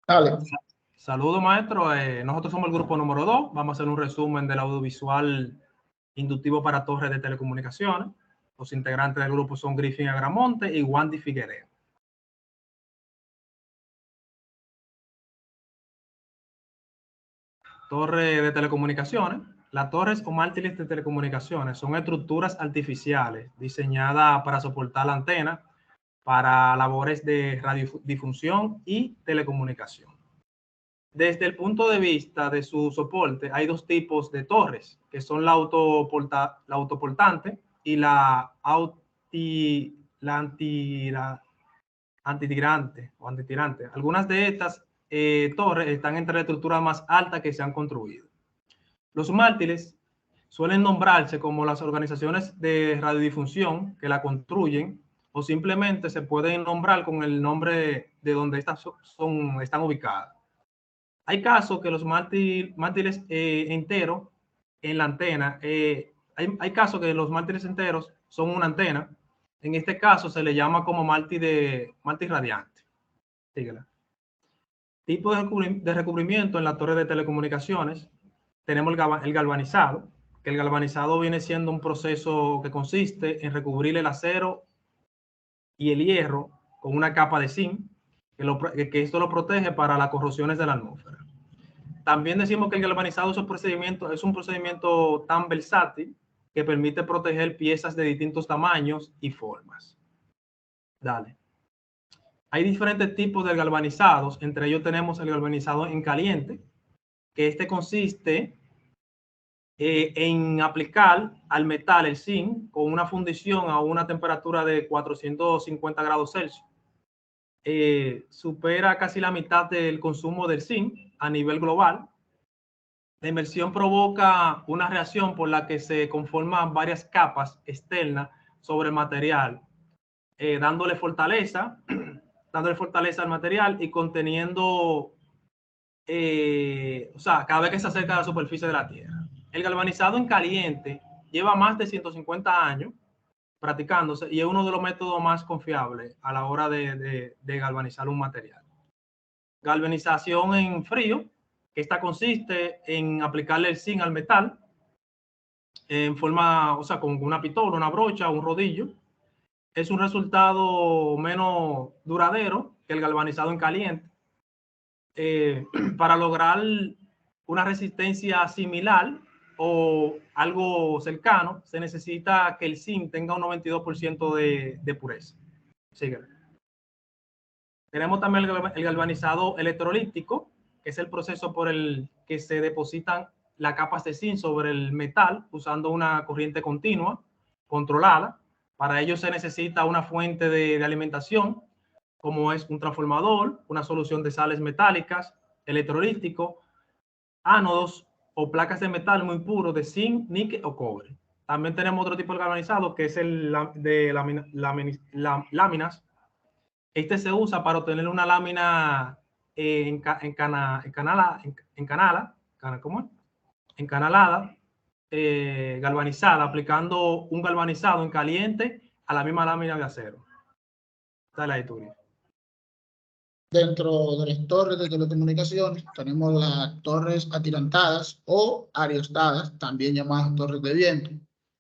Dale. Saludos, maestro. Nosotros somos el grupo número 2. Vamos a hacer un resumen del audiovisual inductivo para torres de telecomunicaciones. Los integrantes del grupo son Griffin Agramonte y Wandy Figueredo. Torre de telecomunicaciones. Las torres o mártires de telecomunicaciones son estructuras artificiales diseñadas para soportar la antena para labores de radiodifusión y telecomunicación. Desde el punto de vista de su soporte, hay dos tipos de torres, que son la autoportante y la antitirante. Algunas de estas torres están entre las estructuras más altas que se han construido. Los mártires suelen nombrarse como las organizaciones de radiodifusión que la construyen, o simplemente se pueden nombrar con el nombre de donde estas están ubicadas. Hay casos que los mártires enteros en la antena, hay casos que los mártires enteros son una antena. En este caso se le llama como mártir radiante. Síguela. Tipo de recubrimiento en la torre de telecomunicaciones. Tenemos el galvanizado, que el galvanizado viene siendo un proceso que consiste en recubrir el acero y el hierro con una capa de zinc, que esto lo protege para las corrosiones de la atmósfera. También decimos que el galvanizado es un procedimiento tan versátil que permite proteger piezas de distintos tamaños y formas. Dale. Hay diferentes tipos de galvanizados, entre ellos tenemos el galvanizado en caliente, que este consiste en aplicar al metal el zinc con una fundición a una temperatura de 450 grados Celsius. Supera casi la mitad del consumo del zinc a nivel global. La inmersión provoca una reacción por la que se conforman varias capas externas sobre el material, dándole fortaleza al material y conteniendo, cada vez que se acerca a la superficie de la Tierra. El galvanizado en caliente lleva más de 150 años practicándose y es uno de los métodos más confiables a la hora de galvanizar un material. Galvanización en frío. Esta consiste en aplicarle el zinc al metal en forma, con una pistola, una brocha, un rodillo. Es un resultado menos duradero que el galvanizado en caliente. Para lograr una resistencia similar o algo cercano, se necesita que el zinc tenga un 92% de pureza. Sigue. Tenemos también el galvanizado electrolítico, que es el proceso por el que se depositan las capas de zinc sobre el metal usando una corriente continua, controlada. Para ello se necesita una fuente de alimentación, como es un transformador, una solución de sales metálicas, electrolítico, ánodos o placas de metal muy puros de zinc, níquel o cobre. También tenemos otro tipo de galvanizado, que es el de láminas. Este se usa para obtener una lámina encanalada, galvanizada, aplicando un galvanizado en caliente a la misma lámina de acero. Dale ahí, Turi. Dentro de las torres de telecomunicaciones tenemos las torres atirantadas o ariostadas, también llamadas torres de viento.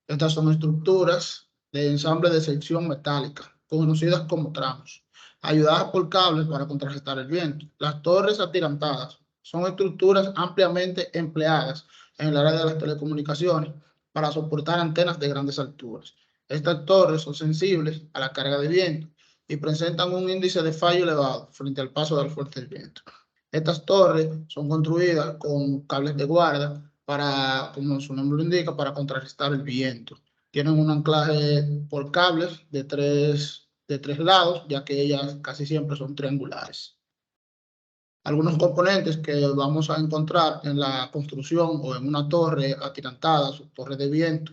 Estas son estructuras de ensamble de sección metálica, conocidas como tramos, ayudadas por cables para contrarrestar el viento. Las torres atirantadas son estructuras ampliamente empleadas en el área de las telecomunicaciones para soportar antenas de grandes alturas. Estas torres son sensibles a la carga de viento y presentan un índice de fallo elevado frente al paso del fuerte viento. Estas torres son construidas con cables de guarda para, como su nombre lo indica, para contrarrestar el viento. Tienen un anclaje por cables de tres lados, ya que ellas casi siempre son triangulares. Algunos componentes que vamos a encontrar en la construcción o en una torre atirantada, su torre de viento,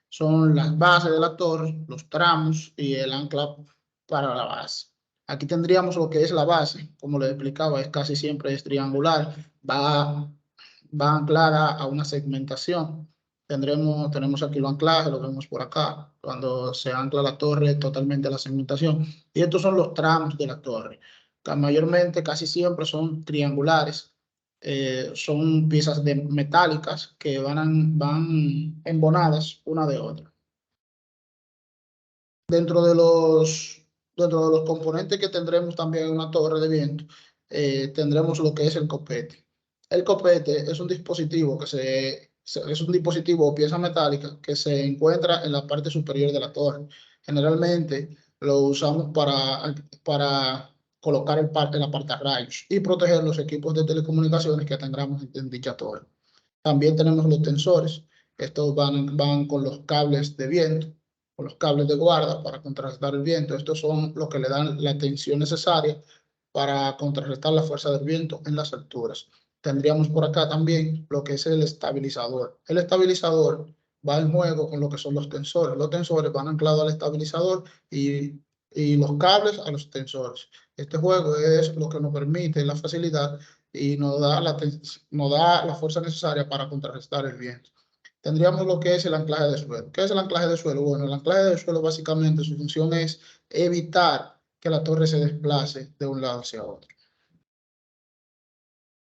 son las bases de la torre, los tramos y el ancla para la base. Aquí tendríamos lo que es la base, como les explicaba, casi siempre es triangular, va anclada a una segmentación. Tenemos aquí los anclajes, lo vemos por acá, cuando se ancla la torre totalmente a la segmentación. Y estos son los tramos de la torre. mayormente, casi siempre son triangulares. Son piezas metálicas que van embonadas una de otra. Dentro de los componentes que tendremos también en una torre de viento, tendremos lo que es el copete. El copete es un dispositivo es un dispositivo o pieza metálica que se encuentra en la parte superior de la torre. Generalmente lo usamos para colocar el apartarrayos y proteger los equipos de telecomunicaciones que tengamos en dicha torre. También tenemos los tensores. Estos van con los cables de viento, con los cables de guarda para contrarrestar el viento. Estos son los que le dan la tensión necesaria para contrarrestar la fuerza del viento en las alturas. Tendríamos por acá también lo que es el estabilizador. El estabilizador va en juego con lo que son los tensores. Los tensores van anclados al estabilizador y los cables a los tensores. Este juego es lo que nos permite la facilidad y nos da la fuerza necesaria para contrarrestar el viento. Tendríamos lo que es el anclaje de suelo. ¿Qué es el anclaje de suelo? Bueno, el anclaje de suelo básicamente su función es evitar que la torre se desplace de un lado hacia otro.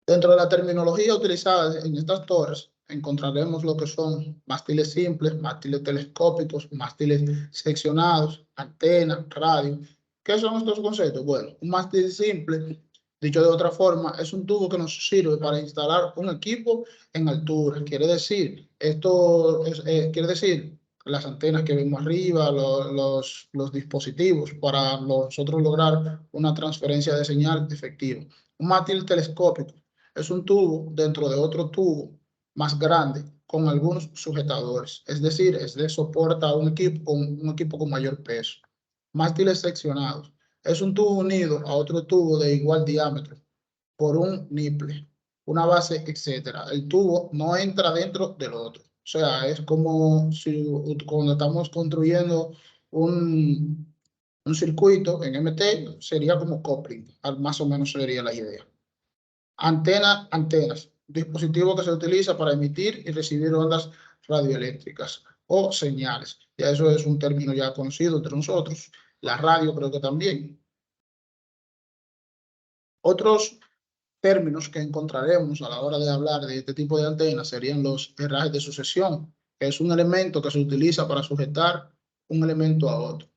Dentro de la terminología utilizada en estas torres, encontraremos lo que son mástiles simples, mástiles telescópicos, mástiles seccionados, antenas, radio. ¿Qué son estos conceptos? Bueno, un mástil simple, dicho de otra forma, es un tubo que nos sirve para instalar un equipo en altura. Quiere decir, las antenas que vemos arriba, los dispositivos para nosotros lograr una transferencia de señal efectiva. Un mástil telescópico es un tubo dentro de otro tubo más grande con algunos sujetadores, es decir, soporta un equipo con mayor peso. Mástiles seccionados es un tubo unido a otro tubo de igual diámetro por un niple, una base, etc. El tubo no entra dentro del otro. O sea, es como si cuando estamos construyendo un circuito en MT, sería como coupling, más o menos sería la idea. Antenas, dispositivo que se utiliza para emitir y recibir ondas radioeléctricas o señales. Ya eso es un término ya conocido entre nosotros. La radio creo que también. Otros términos que encontraremos a la hora de hablar de este tipo de antenas serían los herrajes de sucesión, que es un elemento que se utiliza para sujetar un elemento a otro.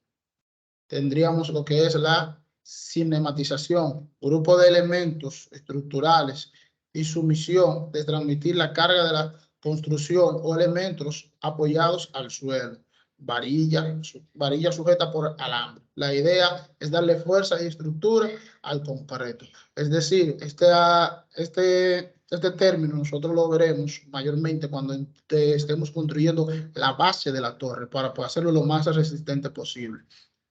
Tendríamos lo que es la cinematización, grupo de elementos estructurales y su misión de transmitir la carga de la construcción o elementos apoyados al suelo. Varilla sujeta por alambre. La idea es darle fuerza y estructura al concreto. Es decir, este término nosotros lo veremos mayormente cuando estemos construyendo la base de la torre para poder hacerlo lo más resistente posible.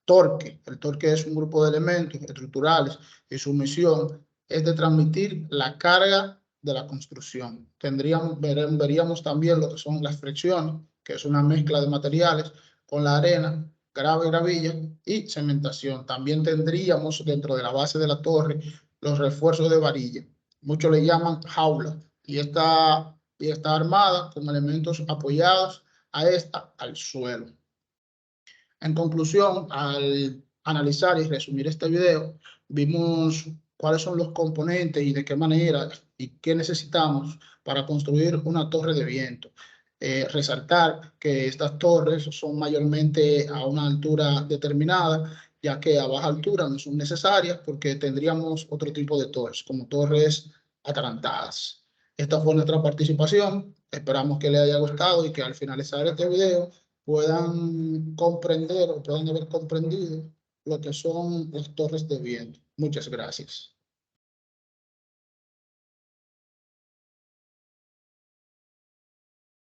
Torque. El torque es un grupo de elementos estructurales y su misión es de transmitir la carga de la construcción. Veríamos también lo que son las fricciones, que es una mezcla de materiales con la arena, gravilla y cementación. También tendríamos dentro de la base de la torre los refuerzos de varilla. Muchos le llaman jaula y está armada con elementos apoyados al suelo. En conclusión, al analizar y resumir este video, vimos cuáles son los componentes y de qué manera y qué necesitamos para construir una torre de viento. Resaltar que estas torres son mayormente a una altura determinada, ya que a baja altura no son necesarias porque tendríamos otro tipo de torres, como torres atarantadas. Esta fue nuestra participación. Esperamos que les haya gustado y que al finalizar este video puedan comprender o puedan haber comprendido lo que son las torres de viento. Muchas gracias.